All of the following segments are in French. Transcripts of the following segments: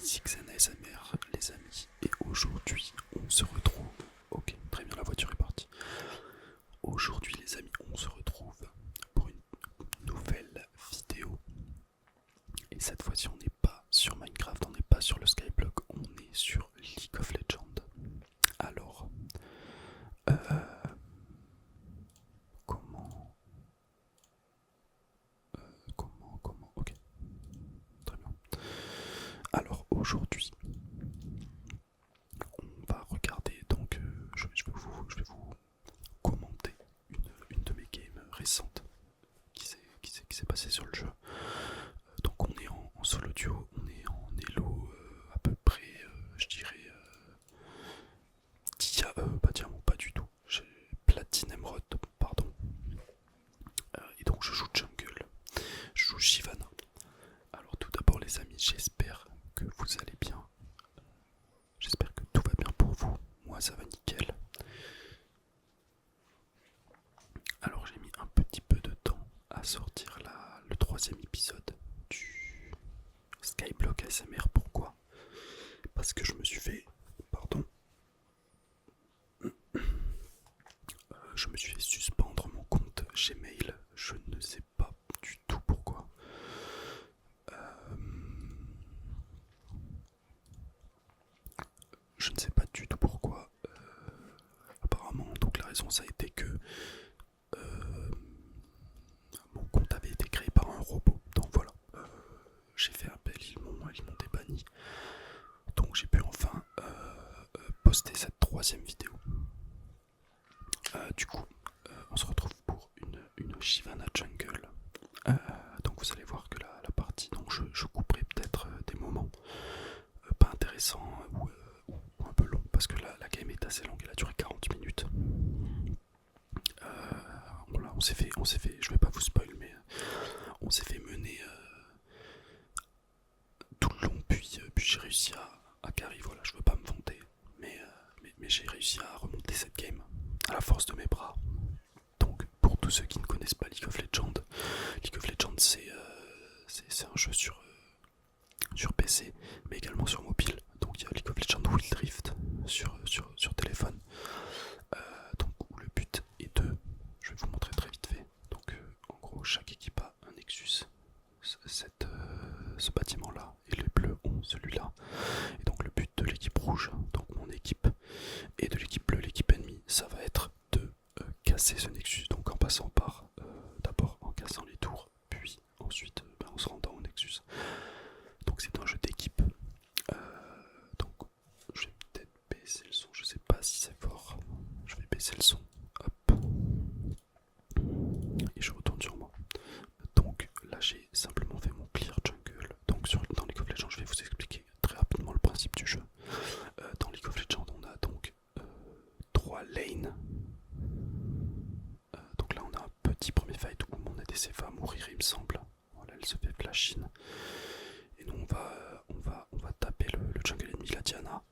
Sixen ASMR, les amis, et aujourd'hui on se retrouve. Ok, très bien, la voiture est partie. Aujourd'hui, les amis, on se retrouve pour une nouvelle vidéo. Et cette fois-ci, on n'est pas sur Minecraft, on n'est pas sur le Skyblock, on est sur League of Legends. Alors, euh, comment, ok, très bien. Alors aujourd'hui, on va regarder donc, je vais vous commenter une de mes games récentes qui s'est passée sur le jeu. Donc on est en solo duo, on est en elo à peu près, je dirais, pas diamant, pas du tout. J'ai platine émeraude, pardon. Et donc je joue jungle, je joue Shyvana. Alors tout d'abord les amis, j'espère que vous allez bien. J'espère que tout va bien pour vous. Moi ça va nickel. Alors j'ai mis un petit peu de temps à sortir le troisième épisode du Skyblock ASMR. Pourquoi? Parce que je me suis fait, pardon, je me suis fait suspendre mon compte Gmail. Je ne sais pas du tout pourquoi. Je ne sais pas du tout pourquoi. Apparemment, donc la raison ça a été que mon compte avait été créé par un robot. Donc voilà, j'ai fait appel, ils m'ont débanni. Donc j'ai pu enfin poster cette troisième vidéo. Du coup, on se retrouve pour une Shyvana Jungle. Donc vous allez voir que la partie, donc je couperai peut-être des moments pas intéressants ou un peu longs, parce que la game est assez longue, elle a duré 40 minutes. Voilà, on s'est fait, je vais pas vous spoil, mais on s'est fait mener tout le long, puis j'ai réussi à carry. Voilà, je veux pas me vanter, mais j'ai réussi à remonter cette game à la force de mes bras. Donc pour tous ceux qui ne connaissent pas League of Legends, c'est un jeu sur PC, mais également sur mobile. Donc il y a League of Legends Wild Rift sur téléphone. Donc où le but est je vais vous montrer très vite fait. Donc en gros chaque équipe a un Nexus, ce bâtiment là, et les bleus ont celui-là. Et donc le but de l'équipe rouge, donc mon équipe, et de l'équipe bleue, l'équipe ennemie, ça va être de casser ce Nexus. Donc en passant par d'abord en cassant les tours, puis ensuite en se rendant au Nexus. Donc c'est un jeu d'équipe. Donc je vais peut-être baisser le son, je sais pas si c'est fort. Je vais baisser le son. Hop. Et je retourne sur moi. Donc là j'ai simplement fait mon clear jungle. Donc dans League of Legends, je vais vous expliquer très rapidement le principe du jeu. Dans League of Legends, on a donc 3 lanes. Donc là on a un petit premier fight où mon ADC va mourir, il me semble. Voilà, elle se fait flashine. Et nous on va taper le jungle ennemi, la Diana.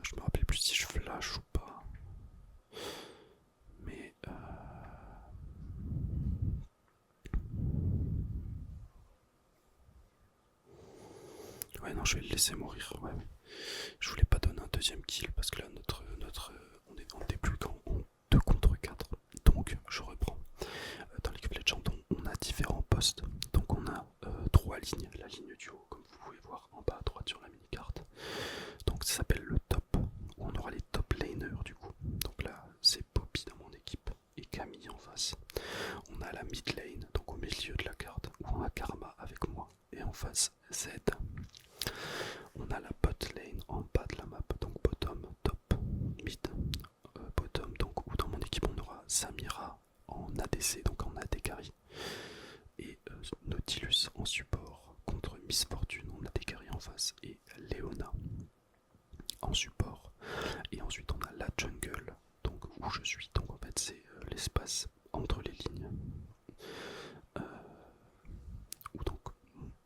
Je me rappelle plus si je flash ou pas. Mais ouais, non, je vais le laisser mourir. Ouais. Je voulais pas donner un deuxième kill parce que là on était plus qu'en 2 contre 4. Donc je reprends. Dans League of Legends, on a différents postes. Donc on a 3 lignes. La ligne du haut, comme vous pouvez voir en bas à droite sur la mini-carte. Donc ça s'appelle le top, où on aura les top laners du coup. Donc là c'est Poppy dans mon équipe et Camille en face. On a la mid lane, donc au milieu de la carte, où on a Karma avec moi. Et en face Z. On a la bot lane en bas de la map, donc bottom, top, mid, bottom, donc où dans mon équipe on aura Samira en ADC, donc en AD carry, et Nautilus en support contre Miss Fortune en AD carry en face, et Leona en support. Et ensuite on a la jungle, donc où je suis, donc en fait c'est l'espace entre les lignes, où donc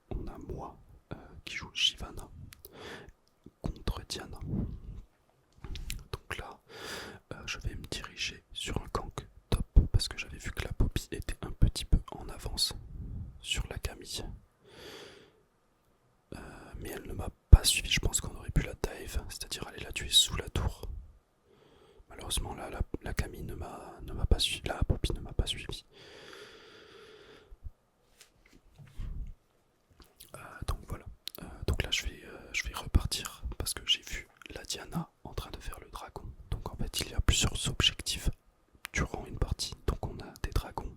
on a moi qui joue Shyvana contre Diana. Donc là, je vais me diriger sur un gank top parce que j'avais vu que la Poppy était un petit peu en avance sur la Camille. a tué sous la tour. Malheureusement, là, la Camille ne m'a pas suivi. La Poppy ne m'a pas suivi. Donc voilà. Donc là, je vais repartir parce que j'ai vu la Diana en train de faire le dragon. Donc en fait, il y a plusieurs objectifs durant une partie. Donc on a des dragons.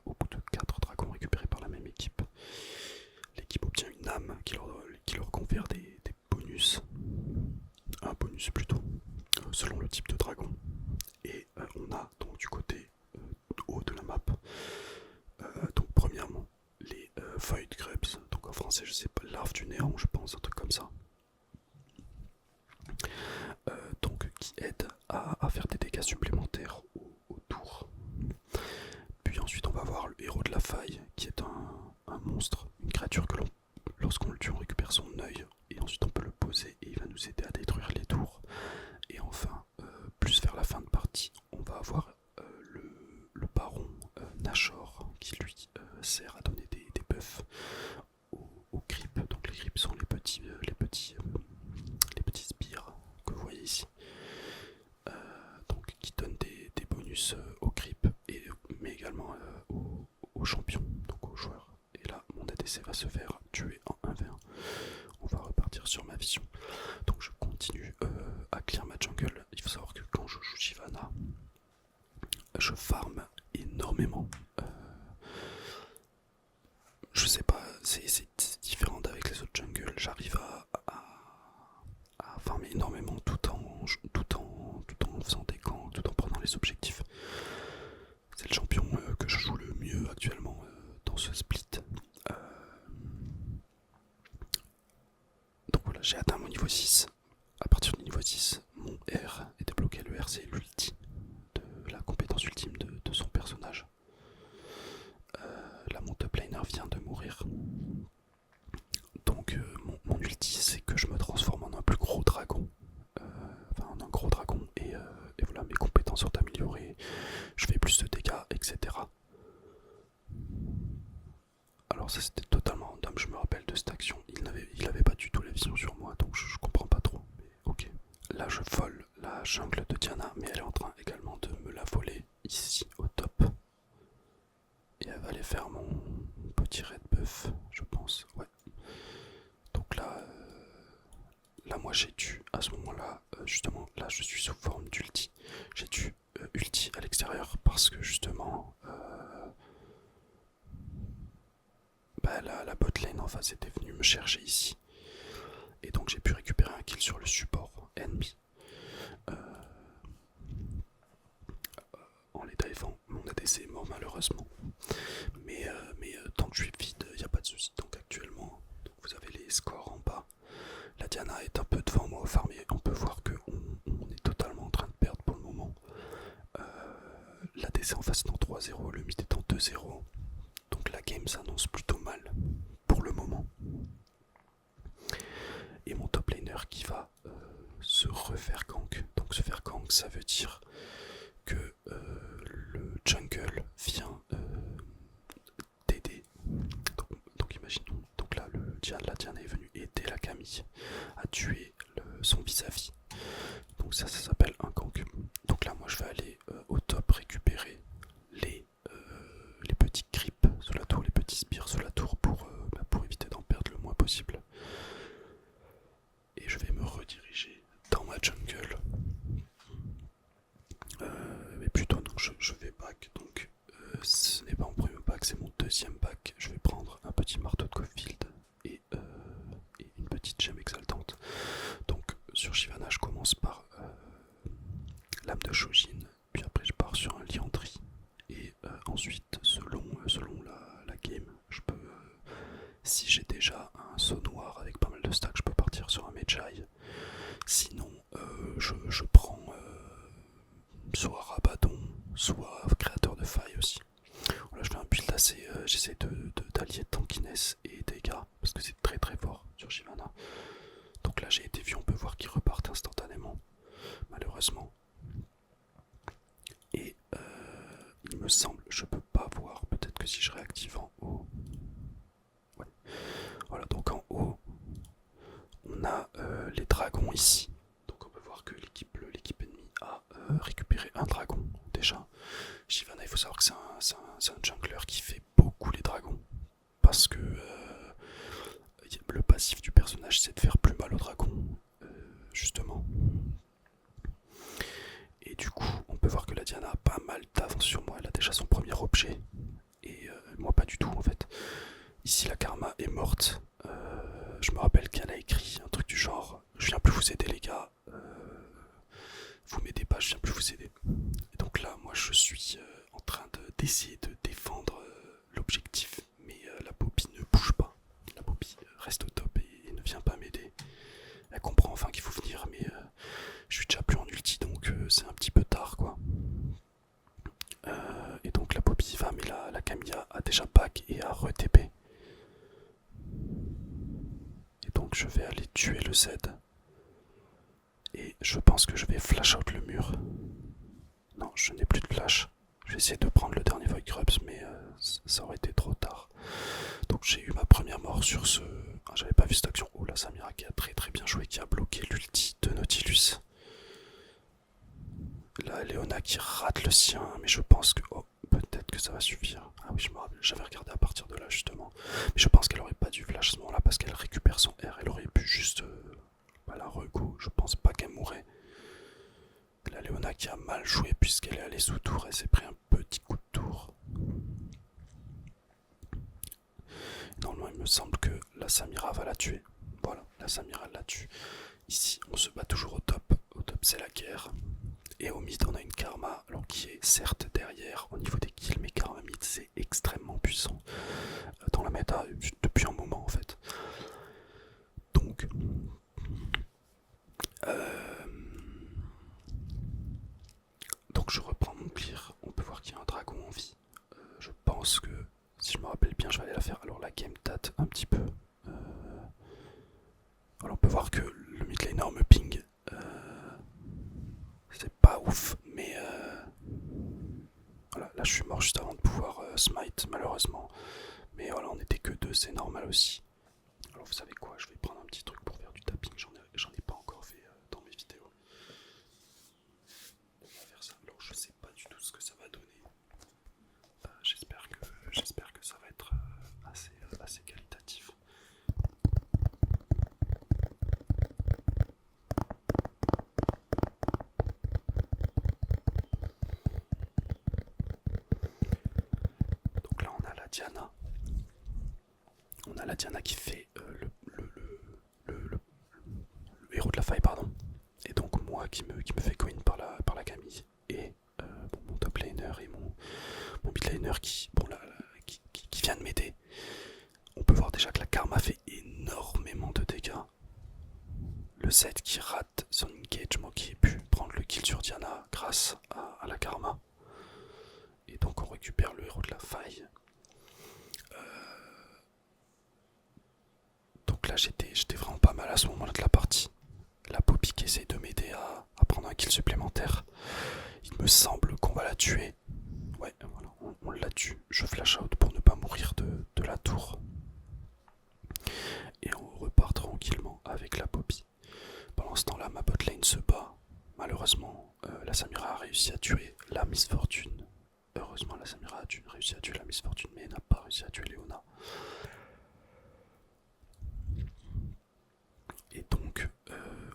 Au bout de 4 dragons récupérés par la même équipe, l'équipe obtient une âme qui leur confère des bonus. Un bonus plutôt, selon le type de dragon. Et on a donc du côté haut de la map, donc premièrement les Void Grubs, donc en français je sais pas, larves du néant je pense, un truc comme ça, donc qui aident à faire des dégâts supplémentaires au tour. Puis ensuite on va voir le héros de la faille qui est un monstre, une créature que lorsqu'on le tue on récupère son œil et ensuite on peut le poser et il va nous aider à détruire les tours. Et enfin, plus vers la fin de partie, on va avoir le baron Nashor qui lui sert à donner des buffs aux creeps. Donc les creeps sont les petits sbires que vous voyez ici, donc qui donnent des bonus aux creeps mais également aux champions, donc aux joueurs. Et là mon ADC va se faire tuer en 1v1. On va repartir sur ma vision. Donc je continue à clear ma jungle. Il faut savoir que quand je joue Shyvana, je farm énormément. Je sais pas, c'est différent avec les autres jungles. J'arrive à farmer énormément tout en faisant des camps, tout en prenant les objectifs. C'est le champion que je joue le mieux actuellement dans ce split. Donc voilà, j'ai atteint mon niveau 6. À partir du niveau 6, mon R est débloqué. Le R c'est l'ulti, de la compétence ultime de son personnage. Là mon top laner vient de mourir. Donc mon ulti c'est que je me transforme en un plus gros dragon. Enfin en un gros dragon et voilà, mes compétences sont améliorées. Je fais plus de dégâts, etc. Alors ça c'était totalement random, je me rappelle de cette action. Il avait pas du tout la vision sur moi, donc je comprends pas trop. Mais ok. Là je vole la jungle de Diana, mais elle est en train également de me la voler ici au top. Et elle va aller faire mon petit red buff, je pense. Ouais. Donc là, moi j'ai dû, à ce moment-là, justement, là je suis sous forme d'ulti. J'ai dû ulti à l'extérieur parce que justement, la bot lane en face était venue me chercher ici. Et donc j'ai pu récupérer un kill sur le support ennemi. En les divant, mon ADC est mort malheureusement. Mais tant que je suis vide, il n'y a pas de souci. Donc actuellement, donc vous avez les scores en bas. La Diana est un peu devant moi au farm et on peut voir qu'on est totalement en train de perdre pour le moment. L'ADC en face est en 3-0, le mid est en 2-0. Donc la game s'annonce plutôt mal pour le moment. Et mon top laner qui va se refaire gank. Donc se faire gank, ça veut dire que le jungle vient t'aider. Donc imaginons, donc là la Diana est venue aider la Camille à tuer son vis-à-vis. Donc ça s'appelle un gank. Donc là moi je vais aller au top récupérer les petits creeps sous la tour, les petits spires sous la tour pour éviter d'en perdre le moins possible. Et je vais me rediriger dans ma jungle. Mais plutôt non, je vais back. Donc ce n'est pas mon premier back, c'est mon deuxième back. Je vais prendre un petit marteau de Caulfield et une petite gemme exaltante. Donc sur Shyvana je commence par l'âme de Shojin, puis après je pars sur un Liandry. Et ensuite selon la game, je peux, si j'ai déjà un saut noir avec pas mal de stacks, je peux partir sur un Medjay. Sinon je prends soit Rabadon, soit créateur de faille aussi. Voilà, je fais un build assez, j'essaie d'allier tankiness et dégâts parce que c'est très très fort sur Shyvana. Donc là j'ai été vu, on peut voir qu'ils repartent instantanément, malheureusement. Et il me semble, je peux pas voir, peut-être que si je réactive en haut. Ouais. Voilà, donc en haut, on a les dragons ici. Donc leur kiffait beaucoup les dragons. Parce que le passif du personnage, c'est de faire plus mal aux dragons, justement. Et du coup, on peut voir que la Diana a pas mal d'avance sur moi. Elle a déjà son premier objet. Et moi, pas du tout, en fait. Ici, la Karma est morte. Je me rappelle qu'elle a écrit un truc du genre « Je viens plus vous aider, les gars. Vous m'aidez pas, je viens plus vous aider. » Et donc là, moi, je suis en train d'essayer de défendre l'objectif. Mais la Poppy ne bouge pas. La Poppy reste au top et ne vient pas m'aider. Elle comprend enfin qu'il faut venir, mais je suis déjà plus en ulti, donc c'est un petit peu tard, quoi. Et donc la Poppy va, mais la Camilla a déjà back et a re-TP. Et donc je vais aller tuer le Z. Et je pense que je vais flash out le mur. Non, je n'ai plus de flash. Je vais essayer de prendre le dernier Void Grubs, mais ça aurait été trop tard. Donc j'ai eu ma première mort sur ce... Ah, j'avais pas vu cette action. Oh, la Samira qui a très très bien joué, qui a bloqué l'ulti de Nautilus. Là, Léona qui rate le sien, mais je pense que... Oh, peut-être que ça va suffire. Ah oui, je me rappelle, j'avais regardé à partir de là, justement. Mais je pense qu'elle aurait pas dû flash à ce moment-là, parce qu'elle récupère son R. Elle aurait pu juste... la rego, je pense pas qu'elle mourrait. La Léona qui a mal joué, puisqu'elle est allée sous tour, elle s'est pris un petit coup de tour. Normalement, il me semble que la Samira va la tuer. Voilà, la Samira la tue. Ici, on se bat toujours au top. Au top, c'est la guerre. Et au mid, on a une Karma, alors qui est certes derrière au niveau des kills, mais Karma mid, c'est extrêmement puissant dans la méta depuis un moment en fait. Donc, je reprends mon clear. On peut voir qu'il y a un dragon en vie. Je pense que, si je me rappelle bien, je vais aller la faire. Alors la game date un petit peu. Alors on peut voir que le mid laner me ping. C'est pas ouf, mais voilà, là je suis mort juste avant de pouvoir smite malheureusement. Mais voilà, on était que deux, c'est normal aussi. Alors vous savez quoi, je vais prendre un petit truc pour faire du tapping, j'en ai pas encore fait dans mes vidéos. On va faire ça, alors je sais pas du tout ce que ça va donner. J'espère que ça va être assez qualitatif. Donc là on a la Diana. On a la Diana qui fait le héros de la faille, pardon. Et donc moi qui me fait coin par la Camille. Et mon top laner et mon mid laner qui vient de m'aider. On peut voir déjà que la Karma fait énormément de dégâts. Le Z qui rate son engagement, qui ait pu prendre le kill sur Diana grâce à la Karma. Et donc on récupère le héros de la faille. Donc là j'étais vraiment pas mal à ce moment-là de la partie. La Poppy qui essaye de m'aider à prendre un kill supplémentaire. Il me semble qu'on va la tuer. Ouais, voilà, on la tue. Je flash out pour ne pas mourir de la tour. Et on repart tranquillement avec la Poppy. Pendant ce temps-là, ma botlane se bat. Malheureusement, la Samira a réussi à tuer la Miss Fortune. Heureusement, la Samira a réussi à tuer la Miss Fortune, mais n'a pas réussi à tuer Léona. Et donc,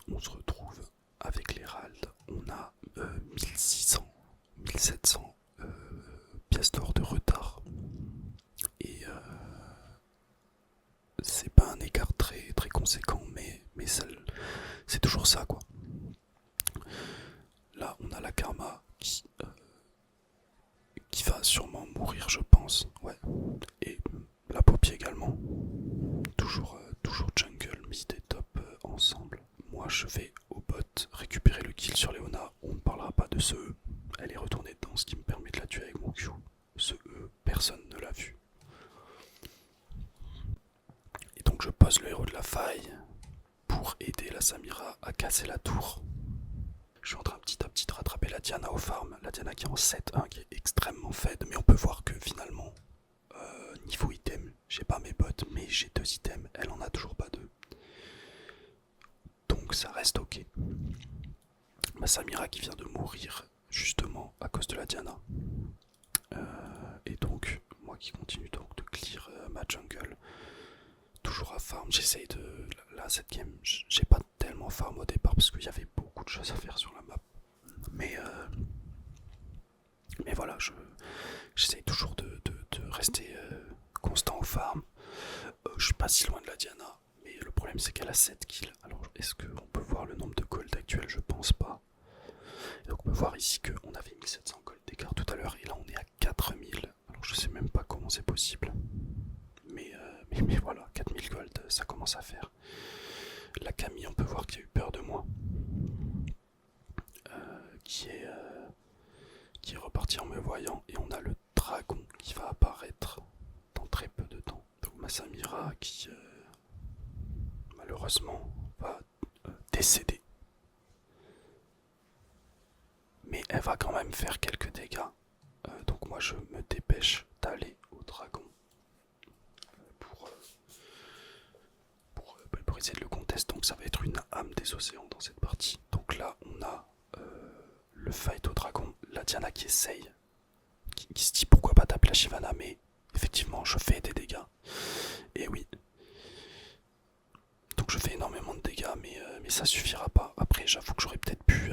on se retrouve avec l'Hérald. On a 1600, 1700 pièces d'or de retard. Et c'est pas un écart très, très conséquent, mais c'est toujours ça, quoi. Là, on a la Karma qui va sûrement mourir, je pense. Ouais. Et la Poppy également. Toujours jungle, mid et top ensemble. Moi, je vais au bot récupérer le kill sur Léona. On ne parlera pas de ce E. Elle est retournée dedans, ce qui me permet de la tuer avec mon Q. Ce E, personne ne l'a vu. Et donc, je pose le héros de la faille pour aider la Samira à casser la tour. Je suis en train petit à petit de rattraper la Diana au farm. La Diana qui est en 7-1, qui est extrêmement faible. Mais on peut voir que finalement, niveau item, j'ai pas mes bots, mais j'ai 2 items. Elle en a toujours pas 2. Donc ça reste ok. Ma Samira qui vient de mourir justement à cause de la Diana. Et donc, moi qui continue donc de clear ma jungle. Toujours à farm, j'essaye de... Là, cette game, j'ai pas tellement farm au départ parce qu'il y avait beaucoup de choses à faire sur la map. Mais voilà, j'essaye toujours de rester constant au farm. Je suis pas si loin de la Diana, mais le problème c'est qu'elle a 7 kills. Alors est-ce qu'on peut voir le nombre de gold actuel? Je pense pas. Et donc on peut voir ici qu'on avait 1700 gold d'écart tout à l'heure et là on est à 4000. Alors je sais même pas comment c'est possible. Mais voilà, 4000 gold, ça commence à faire. La Camille, on peut voir qu'il a eu peur de moi. Qui est reparti en me voyant. Et on a le dragon qui va apparaître dans très peu de temps. Donc ma Samira qui malheureusement va décéder. Mais elle va quand même faire quelques dégâts. Donc moi je me dépêche d'aller au dragon pour essayer de le contester. Donc ça va être une âme des océans dans cette partie. Donc là on a le fight au dragon, la Diana qui essaye, qui se dit pourquoi pas taper la Shyvana, mais effectivement je fais des dégâts. Et oui. Donc je fais énormément de dégâts, mais ça suffira pas. Après j'avoue que j'aurais peut-être pu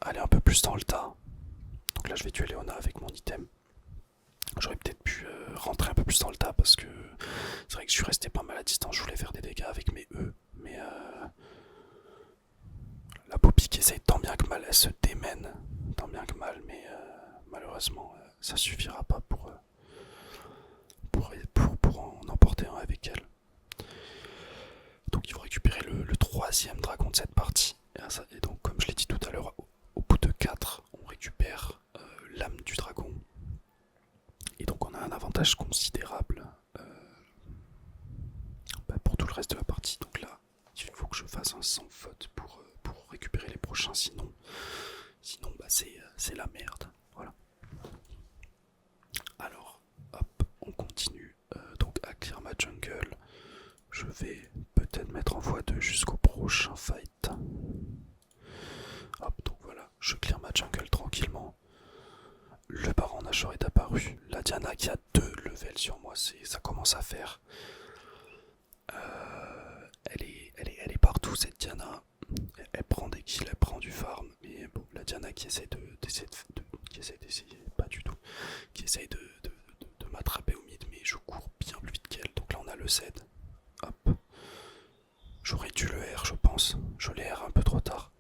aller un peu plus dans le tas. Donc là je vais tuer Léona avec mon item. J'aurais peut-être pu rentrer un peu plus dans le tas parce que c'est vrai que je suis resté pas mal à distance, je voulais faire des dégâts avec mes E, mais la Poppy qui essaye tant bien que mal, elle se démène tant bien que mal, mais malheureusement ça suffira pas pour en emporter un avec elle. Donc il faut récupérer le troisième dragon de cette partie. Et donc comme je l'ai dit tout à l'heure, au bout de 4, on récupère l'âme du dragon. Et donc on a un avantage considérable pour tout le reste de la partie. Donc là, il faut que je fasse un sans faute pour récupérer les prochains, sinon c'est la merde. Voilà. Alors, hop, on continue donc à clear ma jungle. Je vais peut-être mettre en x2 jusqu'au prochain fight. Hop, donc voilà, je clear ma jungle tranquillement. Le baron Nashor est apparu. La Diana qui a 2 levels sur moi, ça commence à faire. Elle est partout cette Diana. Elle prend des kills, elle prend du farm. Mais bon, la Diana qui essaie pas du tout, qui essaie de m'attraper au mid, mais je cours bien plus vite qu'elle. Donc là on a le Z. Hop. J'aurais dû le R, je pense. Je l'ai R un peu trop tard.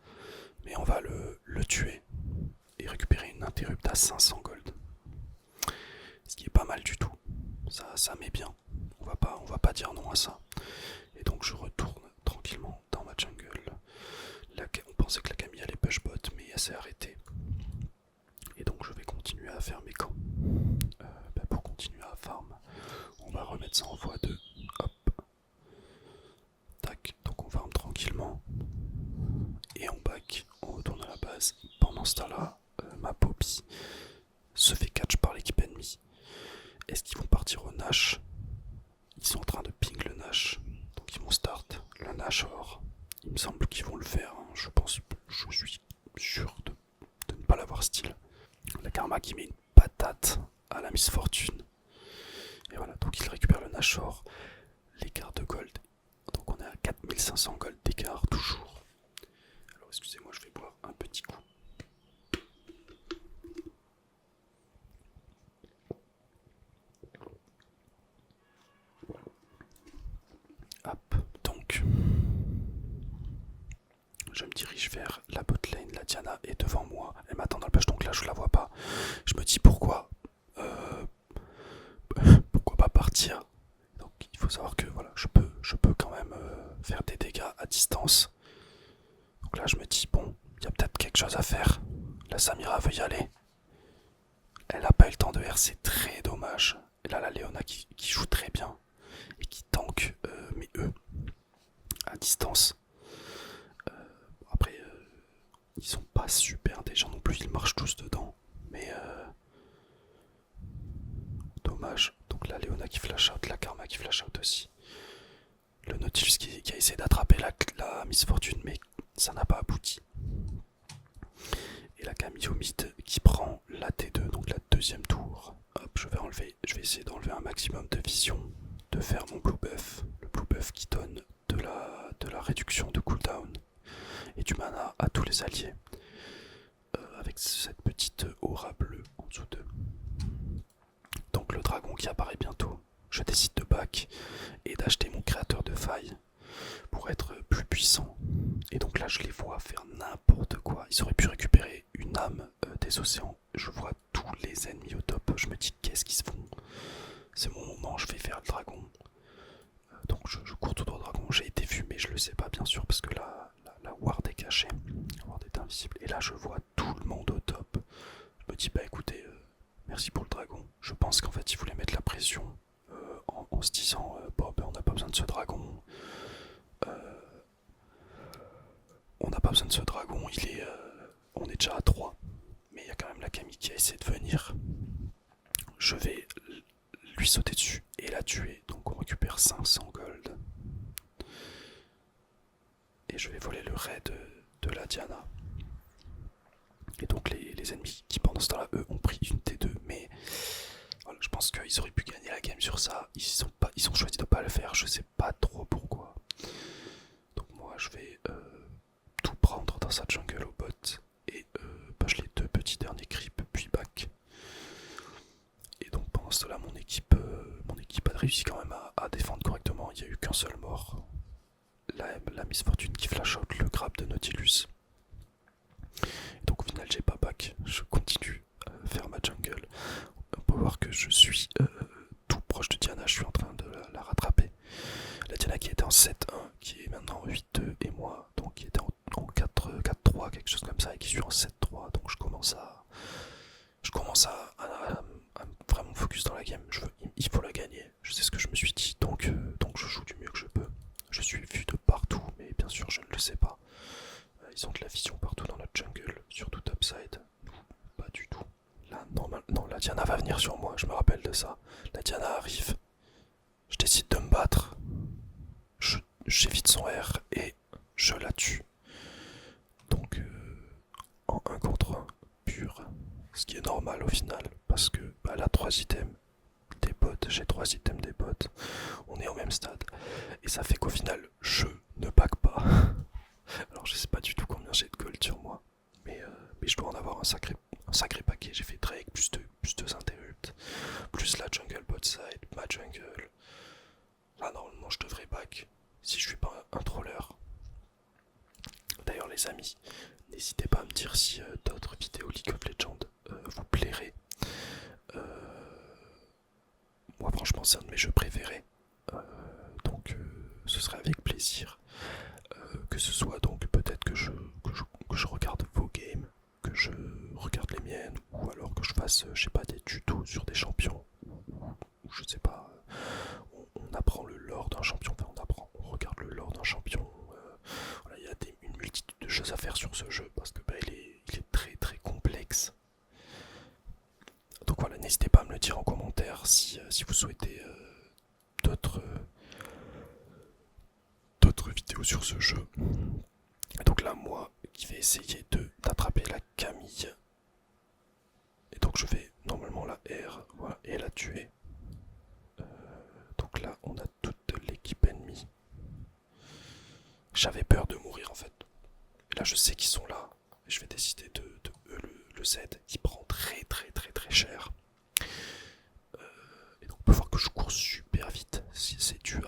Mais on va le tuer et récupérer une interrupt à 500 gold. Ce qui est pas mal du tout. Ça met bien. On va pas dire non à ça. Et donc je retourne tranquillement dans ma jungle. On pensait que la Camille allait push bot, mais elle s'est arrêtée. Et donc je vais continuer à faire mes camps. Pour continuer à farm, on va remettre ça en x2. Hop. Tac. Donc on farm tranquillement. Et on back. On retourne à la base. Pendant ce temps-là, ma Poppy se fait catch par l'équipe ennemie. Est-ce qu'ils vont partir au Nash? Ils sont en train de ping le Nash. Donc ils vont start le Nashor. Il me semble qu'ils vont le faire. Hein. Je suis sûr de ne pas l'avoir style. La Karma qui met une patate à la Miss Fortune. Et voilà, donc il récupère le Nashor. L'écart de gold. Donc on est à 4500 gold d'écart toujours. Alors excusez-moi, je vais boire un petit coup. Hop, donc je me dirige vers la botlane, la Diana est devant moi, elle m'attend dans le push, donc là je la vois pas. Je me dis pourquoi pas partir. Donc il faut savoir que voilà, je peux quand même faire des dégâts à distance. Donc là je me dis bon, il y a peut-être quelque chose à faire. La Samira veut y aller. Elle a pas eu le temps de R, c'est très dommage. Et là la Léona qui joue très bien et qui tank mes E à distance. Après ils sont pas super des gens non plus, ils marchent tous dedans. Mais dommage. Donc la Léona qui flash out, la Karma qui flash out aussi. Le Nautilus qui a essayé d'attraper la Miss Fortune, mais ça n'a pas abouti. Et la Camille au mid qui prend la T2, donc la deuxième tour. Hop, je vais essayer d'enlever un maximum de vision, de faire mon blue buff. Le blue buff qui donne de la réduction de cooldown et du mana à tous les alliés. Avec cette petite aura bleue en dessous d'eux. Donc le dragon qui apparaît bientôt. Je décide de back et d'acheter mon créateur de failles pour être plus puissant. Et donc là je les vois faire n'importe quoi. Ils auraient pu récupérer une âme des océans. Je vois tous les ennemis au top. Je me dis qu'est-ce qu'ils se font. C'est mon moment, je vais faire le dragon. Donc je cours tout droit au dragon. J'ai été vu mais je le sais pas bien sûr parce que la ward est cachée. La ward est invisible. Et là je vois tout le monde au top. Je me dis bah écoutez, merci pour le dragon. Je pense qu'en fait ils voulaient mettre la pression en se disant bon ben on n'a pas besoin de ce dragon. On n'a pas besoin de ce dragon, on est déjà à 3. Mais il y a quand même la Camille qui a essayé de venir. Je vais lui sauter dessus et la tuer. Donc on récupère 500 gold. Et je vais voler le raid de la Diana. Et donc les ennemis qui pendant ce temps-là, eux, ont pris une T2. Mais voilà, je pense qu'ils auraient pu gagner la game sur ça. Ils ont choisi de ne pas le faire, je sais pas trop pourquoi. Donc moi je vais tout prendre dans sa jungle au bot. Et push les 2 petits derniers creeps, puis back. Et donc pendant ce temps-là, mon équipe a réussi quand même à défendre correctement. Il n'y a eu qu'un seul mort. La Miss Fortune qui flash out le grab de Nautilus. Et donc au final j'ai pas back, je continue à faire ma jungle. On peut voir que je suis tout proche de Diana, je suis en train de la rattraper. La Diana qui était en 7-1, qui est maintenant en 8-2 et moi, donc qui était en 4-3, quelque chose comme ça, et qui suis en 7-3, donc je commence à vraiment focus dans la game. Il faut la gagner, je sais ce que je me suis dit, donc je joue du mieux que je peux. Je suis vu de partout, mais bien sûr je ne le sais pas. Ils ont de la vision partout dans notre jungle, surtout topside. Nous, pas du tout. Là, non, la Diana va venir sur moi, je me rappelle de ça. La Diana arrive. Je décide de me battre. J'évite son R et je la tue. Donc, en 1 contre 1 pur. Ce qui est normal au final, parce que elle a 3 items des bots, j'ai 3 items des bots. On est au même stade. Et ça fait qu'au final, je ne back pas. Alors je sais pas du tout combien j'ai de gold sur moi, mais je dois en avoir un sacré paquet. J'ai fait Drake, plus 2 interrupts, plus la jungle bot side, ma jungle. Là normalement je devrais back, si je suis pas un troller. D'ailleurs les amis, n'hésitez pas à me dire si d'autres vidéos League of Legends vous plairaient. Moi franchement c'est un de mes jeux préférés, donc ce serait avec plaisir. Que ce soit donc peut-être que je regarde vos games, que je regarde les miennes, ou alors que je fasse, je sais pas, des tutos sur des champions, ou je sais pas, on apprend le lore d'un champion, enfin on regarde le lore d'un champion. Voilà, il y a une multitude de choses à faire sur ce jeu, parce que il est très très complexe. Donc voilà, n'hésitez pas à me le dire en commentaire si vous souhaitez d'autres vidéos sur ce jeu. Et donc là, moi qui vais essayer d'attraper la Camille. Et donc je vais normalement la R, voilà, et la tuer. Donc là, on a toute l'équipe ennemie. J'avais peur de mourir en fait. Et là, je sais qu'ils sont là. Et je vais décider de le Z qui prend très très très très cher. Et donc on peut voir que je cours super vite. C'est dû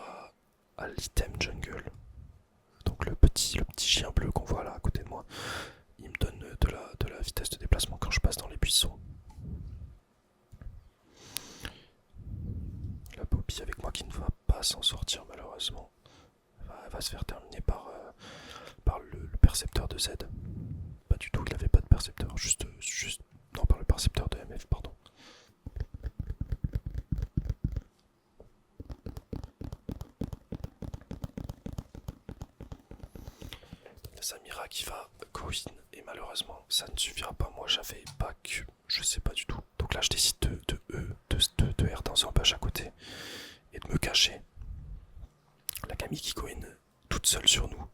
à l'item jungle. Donc le petit chien bleu qu'on voit là à côté de moi, il me donne de la vitesse de déplacement quand je passe dans les buissons. La Poppy avec moi qui ne va pas s'en sortir malheureusement. Elle va se faire terminer par le percepteur de Z. Pas du tout, il n'avait pas de percepteur, juste non, par le percepteur de MF, pardon. Samira qui va go in et malheureusement ça ne suffira pas. Moi j'avais pas que je sais pas du tout. Donc là je décide de R dans un bush à côté et de me cacher. La Camille qui go in toute seule sur nous.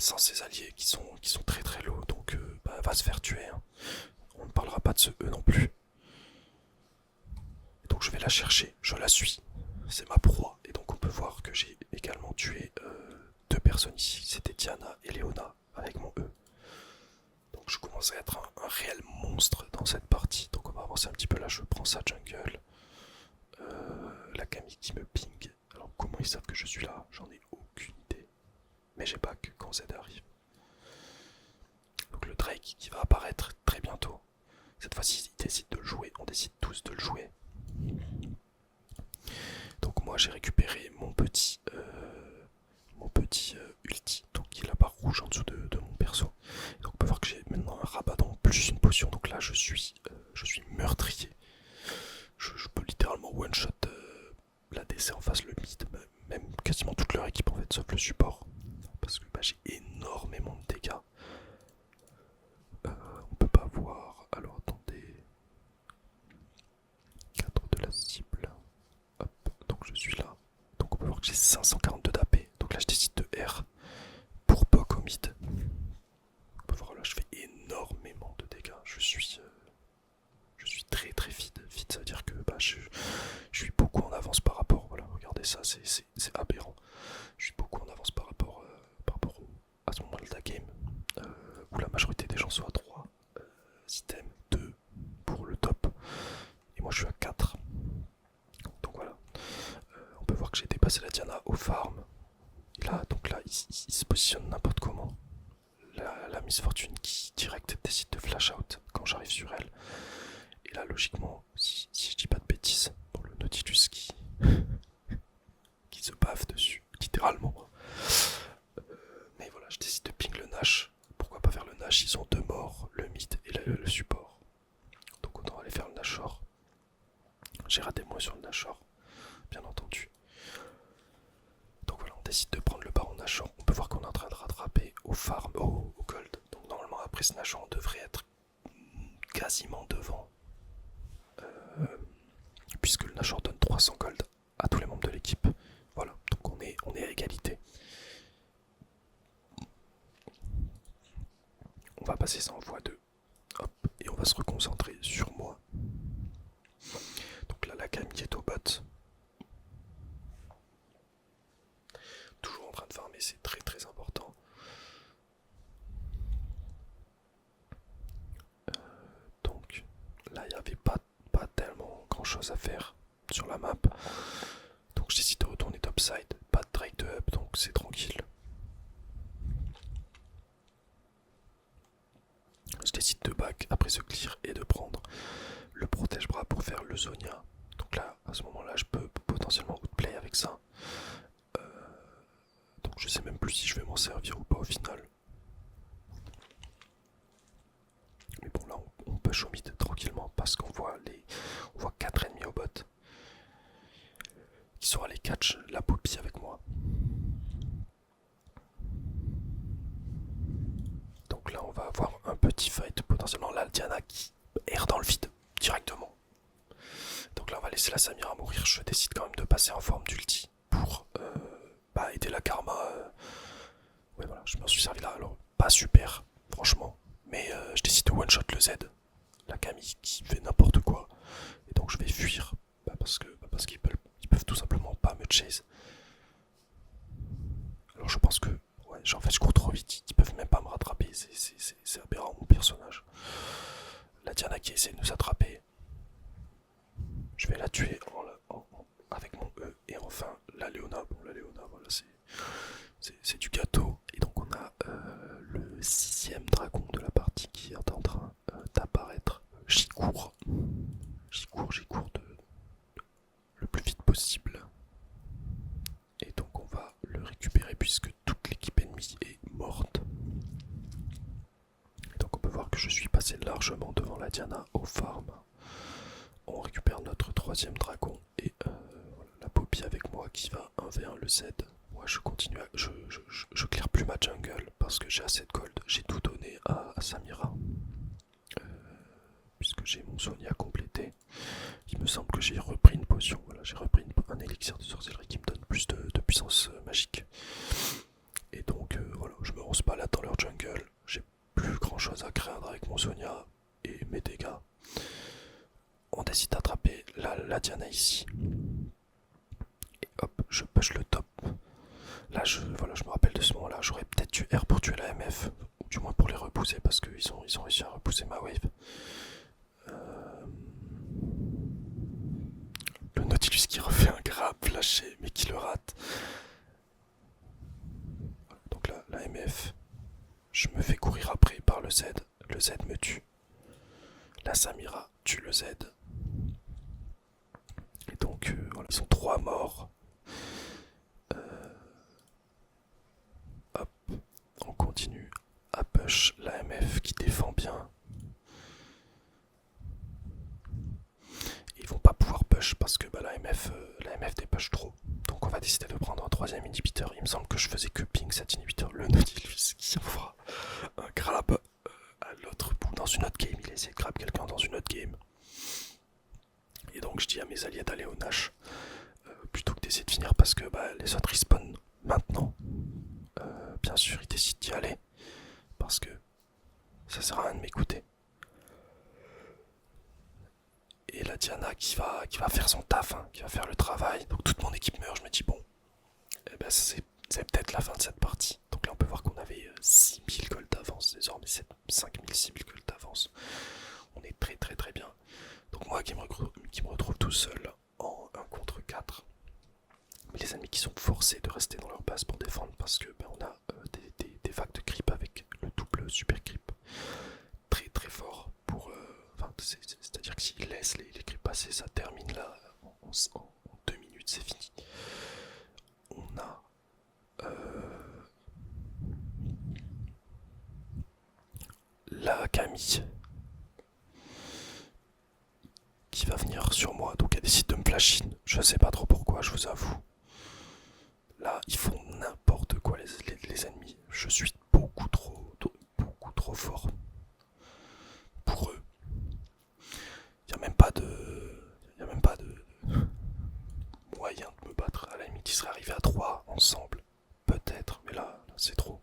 sans ses alliés qui sont très très low, donc elle va se faire tuer. Hein. On ne parlera pas de ce E non plus. Et donc je vais la chercher, je la suis. C'est ma proie. Et donc on peut voir que j'ai également tué deux personnes ici. C'était Diana et Léona avec mon E. Donc je commence à être un réel monstre dans cette partie. Donc on va avancer un petit peu là, je prends sa jungle. La Camille qui me ping. Alors comment ils savent que je suis là? J'en ai aucune idée. Mais j'ai pas que quand Z arrive. Donc le Drake qui va apparaître très bientôt. Cette fois-ci, il décide de le jouer. On décide tous de le jouer. Donc moi j'ai récupéré mon petit ulti, donc qui est la barre rouge en dessous de mon perso. Donc on peut voir que j'ai maintenant un Rabadon plus une potion. Donc là je suis meurtrier. Je peux littéralement one shot la DC en face, le mid, même quasiment toute leur équipe en fait, sauf le support. Parce que j'ai énormément de dégâts. On peut pas voir. Alors attendez. Cadre de la cible. Hop, donc je suis là. Donc on peut voir que j'ai 542 d'AP. Donc là je décide de R pour poke au mid. On peut voir là je fais énormément de dégâts. Je suis très très vite. Vite ça veut dire que je suis beaucoup en avance par rapport. Voilà, regardez ça, c'est aberrant. Je suis beaucoup en avance par rapport à ce moment de la game. Où la majorité des gens sont à 3 items, 2 pour le top. Et moi je suis à 4. Donc voilà. On peut voir que j'ai dépassé la Diana au farm. Et là, donc là, il se positionne n'importe comment. La Miss Fortune qui direct décide de flash out quand j'arrive sur elle. Et là, logiquement, si je dis pas de bêtises, pour le Nautilus qui se bave dessus, littéralement. Mais voilà, je décide de ping le Nash. Pourquoi pas faire le Nash? Ils ont 2 morts, le mid et le support. Donc autant aller faire le Nashor. J'ai raté moi sur le Nashor, bien entendu. Donc voilà, on décide de prendre le baron Nashor. On peut voir qu'on est en train de rattraper au farm, au gold. Donc normalement après ce Nashor, on devrait être quasiment devant. Puisque le Nashor donne 300 gold à tous les membres de l'équipe. Voilà, donc on est à égalité. On va passer ça en x2. Hop, et on va se reconcentrer sur moi. Donc là, la Camille est au bot. Toujours en train de farmer, c'est très très important. Donc là, il n'y avait pas tellement grand chose à faire sur la map. Donc je décide de retourner topside. Pas de Drake de up, donc c'est tranquille. Je décide de back après ce clear et de prendre le protège-bras pour faire le Zonia. Donc là, à ce moment-là, je peux potentiellement outplay avec ça. Donc je sais même plus si je vais m'en servir ou pas au final. Mais bon, là, on push au mid tranquillement parce qu'on voit 4 ennemis au bot qui sont allés catch la Poppy avec moi. Donc là, on va avoir un petit fight potentiellement. Là, Diana qui erre dans le vide directement. Donc là, on va laisser la Samira mourir. Je décide quand même de passer en forme d'ulti pour aider la Karma. Ouais, voilà, je m'en suis servi là. Alors, pas super, franchement. Mais je décide de one-shot le Z. La Camille qui fait n'importe quoi. Et donc, je vais fuir. Parce qu'ils peuvent tout simplement pas me chase. Alors, je pense que ouais, en fait, je cours trop vite. Ils peuvent même pas me rattraper. C'est aberrant, mon personnage. La Diana qui essaie de nous attraper. Je vais la tuer avec mon E. Et enfin, la Léona. Bon, la Léona, voilà, c'est du gâteau. Et donc, on a le 6ème dragon de la partie qui est en train d'apparaître. J'y cours le plus vite possible. Et donc, on va le récupérer puisque toute l'équipe ennemie est morte. Et donc, on peut voir que je suis passé largement devant la Diana au farm. On récupère notre 3ème dragon et voilà, la Poppy avec moi qui va 1v1 le Z. Moi je continue je clear plus ma jungle parce que j'ai assez de gold. J'ai tout donné à Samira. Puisque j'ai mon Sonia complété. Il me semble que j'ai repris une potion. Voilà, j'ai repris un élixir de sorcellerie qui me donne plus de puissance magique. Et donc voilà, je me ronce pas là dans leur jungle. J'ai plus grand chose à craindre avec mon Sonia et mes dégâts. On décide d'attraper la Diana ici. Et hop, je push le top. Là, voilà, je me rappelle de ce moment-là. J'aurais peut-être dû R pour tuer la MF. Ou du moins pour les repousser parce qu'ils ont réussi à repousser ma wave. Le Nautilus qui refait un grab flashé mais qui le rate. Donc là, la MF. Je me fais courir après par le Z. Le Z me tue. La Samira tue le Z. Et donc, voilà, ils sont 3 morts. Hop, on continue à push la MF qui défend bien. Ils vont pas pouvoir push parce que la MF dépush trop. Donc on va décider de prendre un 3ème inhibiteur. Il me semble que je faisais que ping cet inhibiteur, le Nautilus qui envoie un grab à l'autre bout dans une autre game. Il essaie de grab quelqu'un dans une autre game. Et donc je dis à mes alliés d'aller au Nash plutôt que d'essayer de finir parce que les autres respawn maintenant. Bien sûr ils décident d'y aller parce que ça sert à rien de m'écouter. Et la Diana qui va faire son taf, hein, qui va faire le travail. Donc toute mon équipe meurt, je me dis bon, eh ben, c'est peut-être la fin de cette partie. Donc là on peut voir qu'on avait 6000 gold d'avance, désormais c'est 5000, 6000 gold d'avance. On est très très très bien. Donc moi qui me retrouve tout seul en 1 contre 4. Mais les ennemis qui sont forcés de rester dans leur base pour défendre parce que on a des vagues de creep avec le double super creep. Très très fort pour... c'est-à-dire que s'ils laissent les creeps passer, ça termine là en 2 minutes, c'est fini. On a la Camille qui va venir sur moi, donc elle décide de me flash in. Je sais pas trop pourquoi, je vous avoue. Là, ils font n'importe quoi les ennemis. Je suis beaucoup trop fort pour eux. Il n'y a même pas de moyen de me battre. À la limite, ils seraient arrivés à 3 ensemble. Peut-être, mais là c'est trop.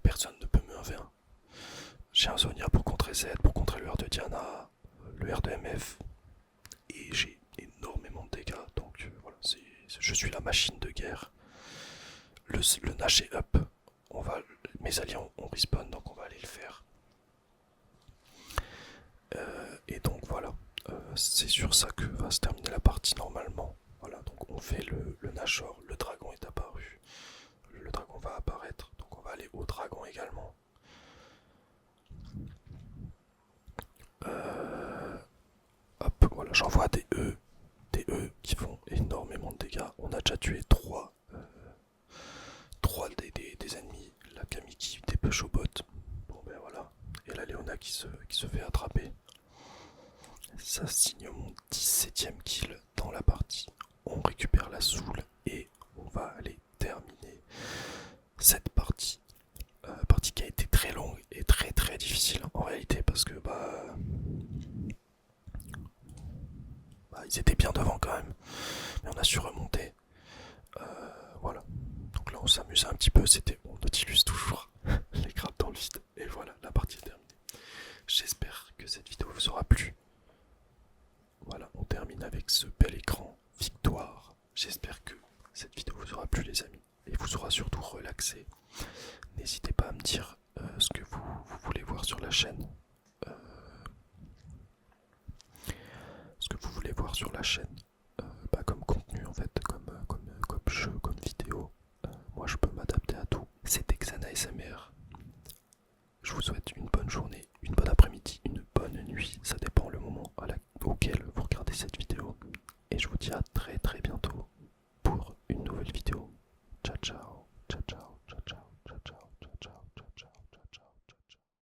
Personne ne peut me 1v1. J'ai un Sonia pour contrer Z, pour contrer le R de Diana, le R de MF. Et j'ai énormément de dégâts. Donc voilà, je suis la machine de guerre. Le Nash est up. Mes alliés ont respawn, donc on va aller le faire. Et donc voilà, c'est sur ça que va se terminer la partie normalement. Voilà, donc on fait le Nashor, le dragon est apparu. Le dragon va apparaître, donc on va aller au dragon également. Hop, voilà, j'envoie des E qui font énormément de dégâts. On a déjà tué 3 des ennemis. La Camille qui dépush au bot. Bon ben voilà. Et la Léona qui se fait attraper. Ça signe mon 17ème kill dans la partie. On récupère la soul et on va aller terminer cette partie. Partie qui a été très longue et très très difficile en réalité parce que ils étaient bien devant quand même. Mais on a su remonter. Voilà. Donc là on s'amusait un petit peu, c'était mon Nautilus toujours. Les crabes dans le vide. Et voilà, la partie est terminée. J'espère que cette vidéo vous aura plu. Voilà, on termine avec ce bel écran victoire. J'espère que cette vidéo vous aura plu les amis. Et vous aura surtout relaxé. N'hésitez pas à me dire ce que vous voulez voir sur la chaîne. Ce que vous voulez voir sur la chaîne. Comme contenu en fait, comme jeu, comme vidéo. Moi je peux m'adapter à tout. C'était Xana SMR. Je vous souhaite une bonne journée, une bonne après-midi, une bonne nuit. Ça dépend le moment auquel vous regardez cette vidéo. Et je vous dis à